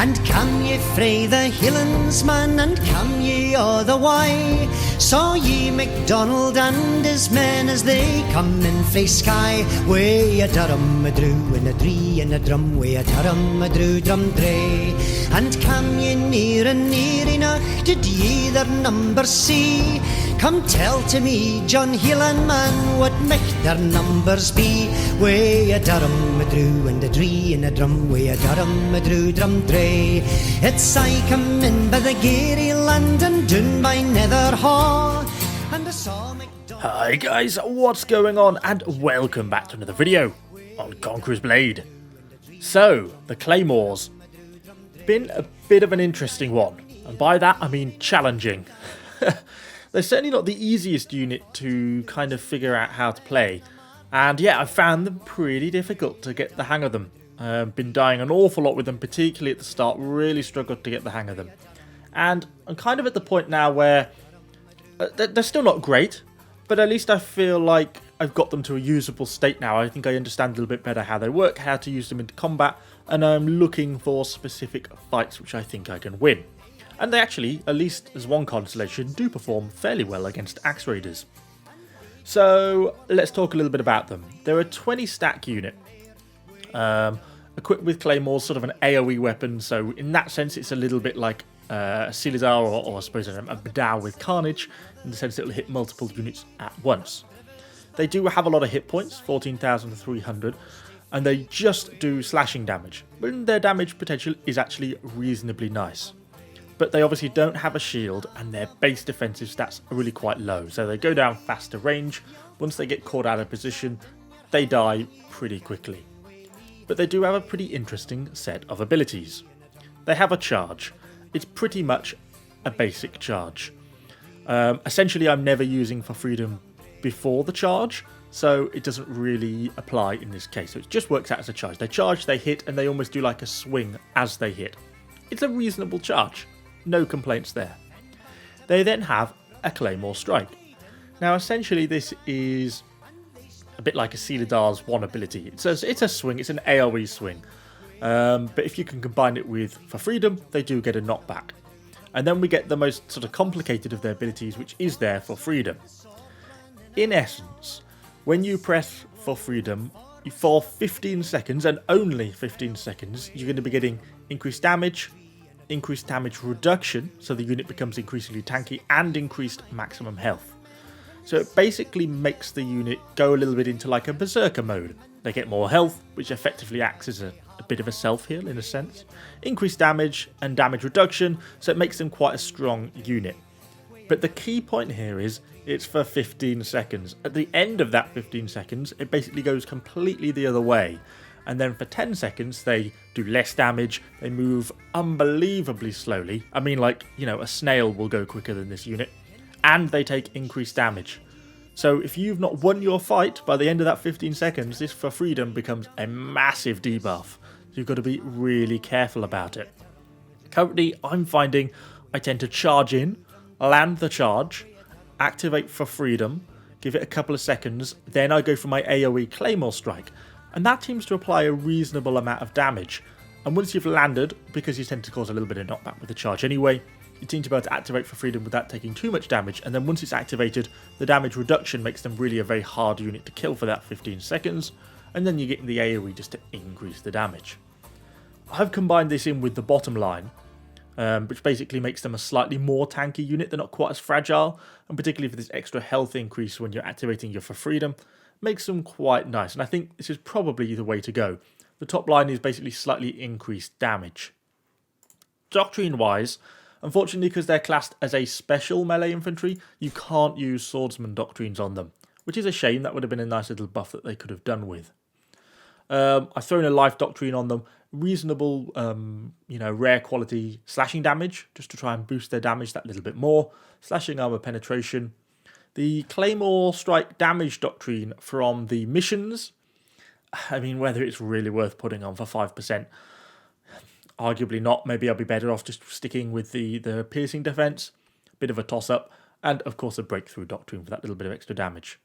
And come ye frae the Highlands, man, and come ye o' the Wye. Saw ye MacDonald and his men as they come in frae Skye. Way a Durham, a drew, and a dree, and a drum. Way a Durham, a drew, drum dray. And come ye near and near enough, did ye their numbers see? Come tell to me, John Hielan, man, what micht their numbers be? Way a Durham, a drew, and a dree, and a drum. Way a Durham, a drew, drum dray. It's I come in by the Gary land and doon by Netherhaw, and I saw MacDonald. Hi guys, what's going on, and welcome back to another video on Conqueror's Blade. So, the Claymores. Been a bit of an interesting one, and by that I mean challenging. They're certainly not the easiest unit to kind of figure out how to play, and yeah, I found them pretty difficult to get the hang of them. Been dying an awful lot with them, particularly at the start, really struggled to get the hang of them. And I'm kind of at the point now where they're still not great, but at least I feel like I've got them to a usable state now. I think I understand a little bit better how they work, how to use them into combat, and I'm looking for specific fights which I think I can win. And they actually, at least as one constellation, do perform fairly well against Axe Raiders. So let's talk a little bit about them. They're a 20 stack unit, equipped with Claymores, sort of an AoE weapon, so in that sense it's a little bit like a Silidar or I suppose a Badow with Carnage, in the sense that it'll hit multiple units at once. They do have a lot of hit points, 14,300, and they just do slashing damage, but their damage potential is actually reasonably nice. But they obviously don't have a shield, and their base defensive stats are really quite low, so they go down faster range. Once they get caught out of position, they die pretty quickly. But they do have a pretty interesting set of abilities. They have a charge. It's pretty much a basic charge. Essentially, I'm never using For Freedom before the charge, so it doesn't really apply in this case. So it just works out as a charge. They charge, they hit, and they almost do like a swing as they hit. It's a reasonable charge. No complaints there. They then have a Claymore Strike. Now, essentially, this is a bit like a Selidar's one ability. It's a swing, it's an AoE swing. But if you can combine it with For Freedom, they do get a knockback. And then we get the most sort of complicated of their abilities, which is their For Freedom. In essence, when you press For Freedom, for 15 seconds, and only 15 seconds, you're going to be getting increased damage reduction, so the unit becomes increasingly tanky, and increased maximum health. So it basically makes the unit go a little bit into like a berserker mode. They get more health, which effectively acts as a bit of a self-heal in a sense. Increased damage and damage reduction, so it makes them quite a strong unit. But the key point here is it's for 15 seconds. At the end of that 15 seconds, it basically goes completely the other way. And then for 10 seconds, they do less damage, they move unbelievably slowly. I mean, like, you know, a snail will go quicker than this unit. And they take increased damage. So if you've not won your fight by the end of that 15 seconds, this For Freedom becomes a massive debuff. So you've got to be really careful about it. Currently, I'm finding I tend to charge in, land the charge, activate For Freedom, give it a couple of seconds, then I go for my AoE Claymore Strike. And that seems to apply a reasonable amount of damage. And once you've landed, because you tend to cause a little bit of knockback with the charge anyway, you seem to be able to activate For Freedom without taking too much damage, and then once it's activated, the damage reduction makes them really a very hard unit to kill for that 15 seconds, and then you get the AoE just to increase the damage. I've combined this in with the bottom line, which basically makes them a slightly more tanky unit. They're not quite as fragile, and particularly for this extra health increase when you're activating your For Freedom, makes them quite nice, and I think this is probably the way to go. The top line is basically slightly increased damage. Doctrine-wise, unfortunately, because they're classed as a special melee infantry, you can't use swordsman doctrines on them, which is a shame. That would have been a nice little buff that they could have done with. I've thrown a life doctrine on them, reasonable, rare quality slashing damage, just to try and boost their damage that little bit more, slashing armor penetration. The Claymore Strike damage doctrine from the missions, I mean, whether it's really worth putting on for 5%, arguably not. Maybe I'll be better off just sticking with the piercing defense, bit of a toss-up, and of course a breakthrough doctrine for that little bit of extra damage.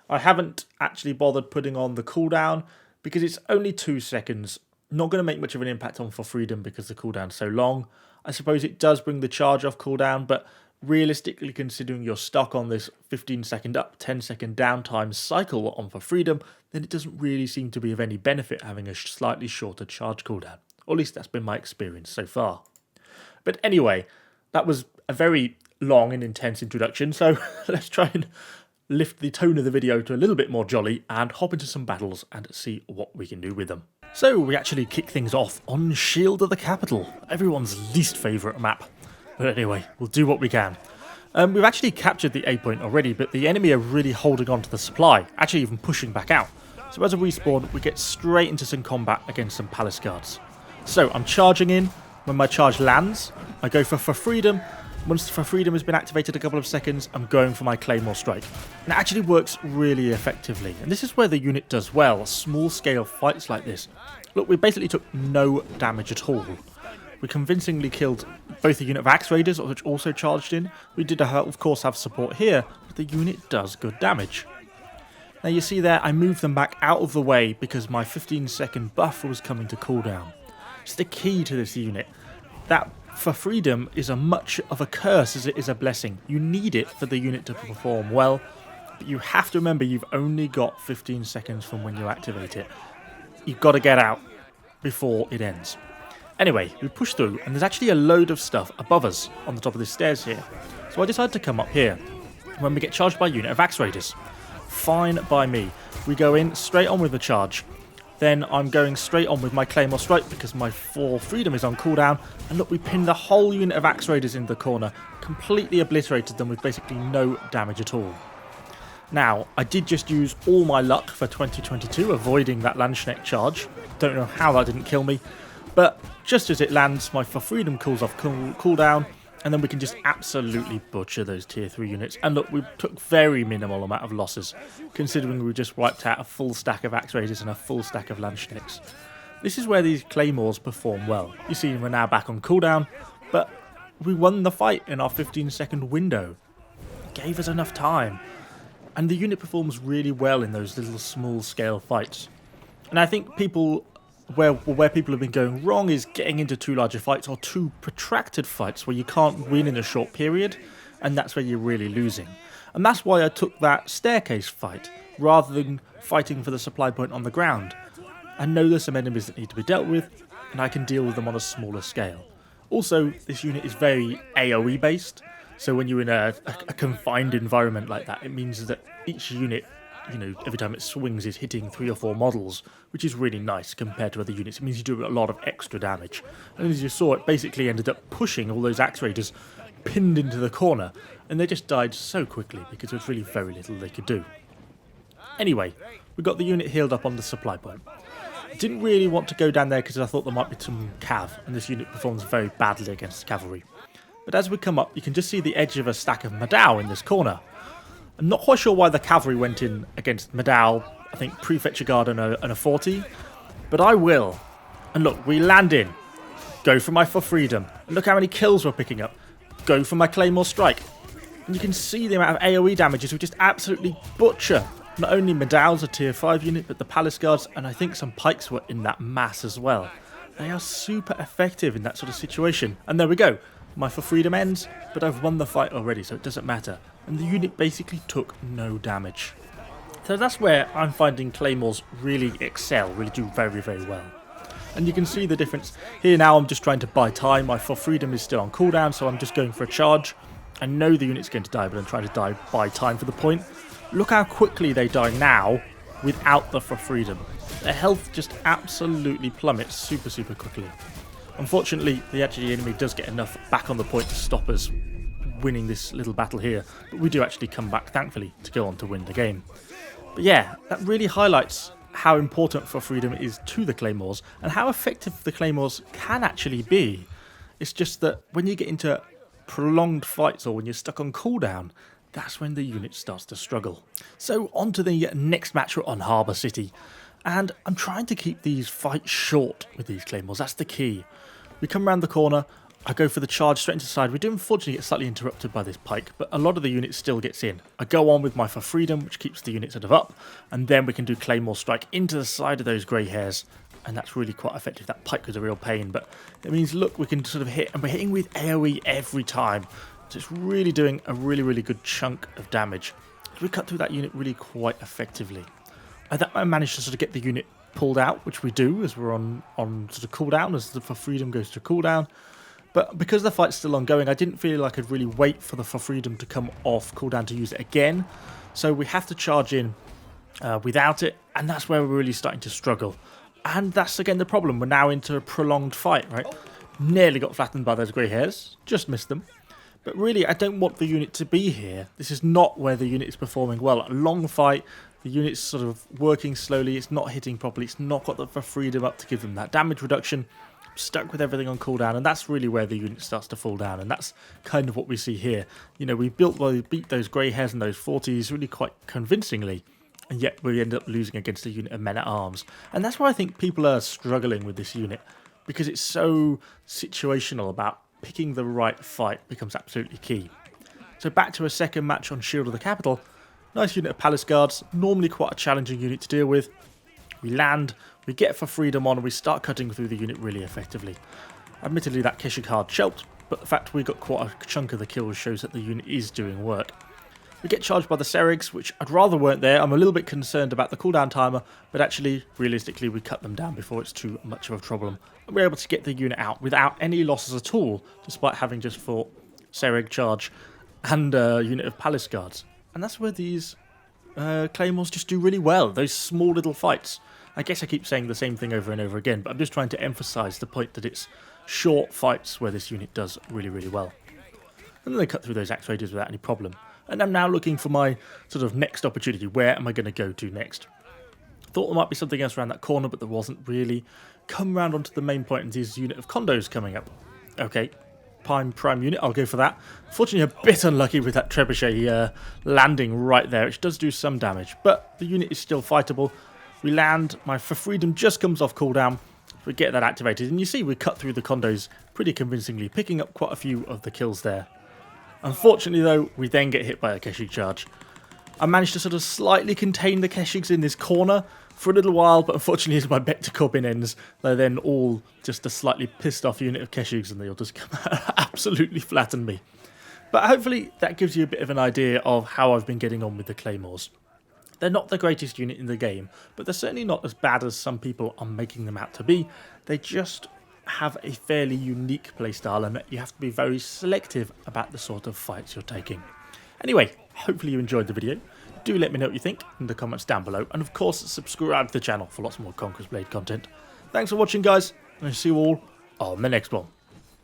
I haven't actually bothered putting on the cooldown because it's only 2 seconds, Not going to make much of an impact on For Freedom because the cooldown's so long. I suppose it does bring the charge off cooldown, but realistically, considering you're stuck on this 15-second up, 10-second downtime cycle on For Freedom, then it doesn't really seem to be of any benefit having a slightly shorter charge cooldown. Or at least that's been my experience so far. But anyway, that was a very long and intense introduction, so let's try and lift the tone of the video to a little bit more jolly and hop into some battles and see what we can do with them. So we actually kick things off on Shield of the Capital, everyone's least favourite map. But anyway, we'll do what we can. We've actually captured the A point already, but the enemy are really holding on to the supply, actually even pushing back out. So as we respawn, we get straight into some combat against some palace guards. So I'm charging in. When my charge lands, I go for Freedom. Once For Freedom has been activated a couple of seconds, I'm going for my Claymore strike. And it actually works really effectively. And this is where the unit does well, small scale fights like this. Look, we basically took no damage at all. We convincingly killed both the unit of Axe Raiders, which also charged in. We did, of course, have support here, but the unit does good damage. Now you see there, I moved them back out of the way because my 15-second buff was coming to cooldown. It's the key to this unit. That For Freedom is as much of a curse as it is a blessing. You need it for the unit to perform well, but you have to remember you've only got 15 seconds from when you activate it. You've got to get out before it ends. Anyway, we push through, and there's actually a load of stuff above us on the top of the stairs here. So I decided to come up here when we get charged by a unit of Axe Raiders. Fine by me. We go in straight on with the charge. Then I'm going straight on with my Claymore strike because my For Freedom is on cooldown. And look, we pinned the whole unit of Axe Raiders in the corner. Completely obliterated them with basically no damage at all. Now, I did just use all my luck for 2022, avoiding that Landsknecht charge. Don't know how that didn't kill me. But just as it lands, my For Freedom calls off cooldown. And then we can just absolutely butcher those tier 3 units. And look, we took very minimal amount of losses, considering we just wiped out a full stack of Axe Raiders and a full stack of Landsknechts. This is where these Claymores perform well. You see we're now back on cooldown, but we won the fight in our 15-second window. It gave us enough time. And the unit performs really well in those little small-scale fights. And I think where people have been going wrong is getting into too large fights or too protracted fights where you can't win in a short period, and that's where you're really losing. And that's why I took that staircase fight rather than fighting for the supply point on the ground. I know there's some enemies that need to be dealt with, and I can deal with them on a smaller scale. Also, this unit is very AoE based, so when you're in a confined environment like that, it means that each unit, every time it swings is hitting 3 or 4 models, which is really nice compared to other units. It means you do a lot of extra damage. And as you saw, it basically ended up pushing all those Axe Raiders pinned into the corner, and they just died so quickly because there was really very little they could do. Anyway, we got the unit healed up on the supply point. I didn't really want to go down there because I thought there might be some cav, and this unit performs very badly against cavalry. But as we come up, you can just see the edge of a stack of Madao in this corner. I'm not quite sure why the cavalry went in against Madao, I think Prefecture Guard and a 40, but I will. And look, we land in, go for my For Freedom, and look how many kills we're picking up. Go for my Claymore strike. And you can see the amount of AoE damages we just absolutely butcher. Not only Madao's a tier 5 unit, but the Palace Guards, and I think some Pikes were in that mass as well. They are super effective in that sort of situation. And there we go. My For Freedom ends, but I've won the fight already, so it doesn't matter. And the unit basically took no damage. So that's where I'm finding Claymores really excel, really do very, very well. And you can see the difference. Here now I'm just trying to buy time. My For Freedom is still on cooldown, so I'm just going for a charge. I know the unit's going to die, but I'm trying to buy time for the point. Look how quickly they die now without the For Freedom. Their health just absolutely plummets super, super quickly. Unfortunately, the enemy does get enough back on the point to stop us winning this little battle here, but we do actually come back, thankfully, to go on to win the game. But yeah, that really highlights how important For Freedom is to the Claymores, and how effective the Claymores can actually be. It's just that when you get into prolonged fights or when you're stuck on cooldown, that's when the unit starts to struggle. So on to the next match on Harbour City, and I'm trying to keep these fights short with these Claymores, that's the key. We come around the corner, I go for the charge straight into the side. We do unfortunately get slightly interrupted by this pike, but a lot of the unit still gets in. I go on with my For Freedom, which keeps the unit sort of up, and then we can do Claymore strike into the side of those grey hairs and that's really quite effective. That pike was a real pain, but it means, look, we can sort of hit, and we're hitting with AoE every time. So it's really doing a really good chunk of damage. We cut through that unit really quite effectively. I managed to sort of get the unit pulled out, which we do as we're on sort of cooldown, as the For Freedom goes to cooldown. But because the fight's still ongoing, I didn't feel like I'd really wait for the For Freedom to come off cooldown to use it again. So we have to charge in without it, and that's where we're really starting to struggle. And that's again the problem. We're now into a prolonged fight, right? Nearly got flattened by those grey hairs, just missed them. But really, I don't want the unit to be here. This is not where the unit is performing well. A long fight, the unit's sort of working slowly, it's not hitting properly, it's not got the For Freedom up to give them that damage reduction. Stuck with everything on cooldown, and that's really where the unit starts to fall down, and that's kind of what we see here. You know, we beat those grey hairs and those 40s really quite convincingly, and yet we end up losing against a unit of men-at-arms. And that's why I think people are struggling with this unit, because it's so situational. About picking the right fight becomes absolutely key. So back to a second match on Shield of the Capital. Nice unit of Palace Guards, normally quite a challenging unit to deal with. We land, we get For Freedom on, and we start cutting through the unit really effectively. Admittedly, that Keshe card helped, but the fact we got quite a chunk of the kills shows that the unit is doing work. We get charged by the Serigs, which I'd rather weren't there. I'm a little bit concerned about the cooldown timer, but actually, realistically, we cut them down before it's too much of a problem. And we're able to get the unit out without any losses at all, despite having just fought Serig charge and a unit of Palace Guards. And that's where these Claymores just do really well, those small little fights. I guess I keep saying the same thing over and over again, but I'm just trying to emphasise the point that it's short fights where this unit does really well. And then they cut through those axe raiders without any problem. And I'm now looking for my sort of next opportunity. Where am I going to go to next? Thought there might be something else around that corner, but there wasn't really. Come round onto the main point, and there's a unit of condos coming up. Okay, prime unit, I'll go for that. Fortunately, a bit unlucky with that trebuchet landing right there, which does do some damage, but the unit is still fightable. We land, my For Freedom just comes off cooldown, we get that activated, and you see we cut through the condos pretty convincingly, picking up quite a few of the kills there. Unfortunately though, we then get hit by a Keshe charge. I managed to sort of slightly contain the Keshigs in this corner for a little while, but unfortunately as my Bector Corbin ends, they're then all just a slightly pissed off unit of Keshigs, and they'll just come absolutely flatten me. But hopefully that gives you a bit of an idea of how I've been getting on with the Claymores. They're not the greatest unit in the game, but they're certainly not as bad as some people are making them out to be. They just have a fairly unique playstyle, and you have to be very selective about the sort of fights you're taking. Anyway, hopefully you enjoyed the video. Do let me know what you think in the comments down below, and of course subscribe to the channel for lots more Conqueror's Blade content. Thanks for watching guys, and I'll see you all on the next one.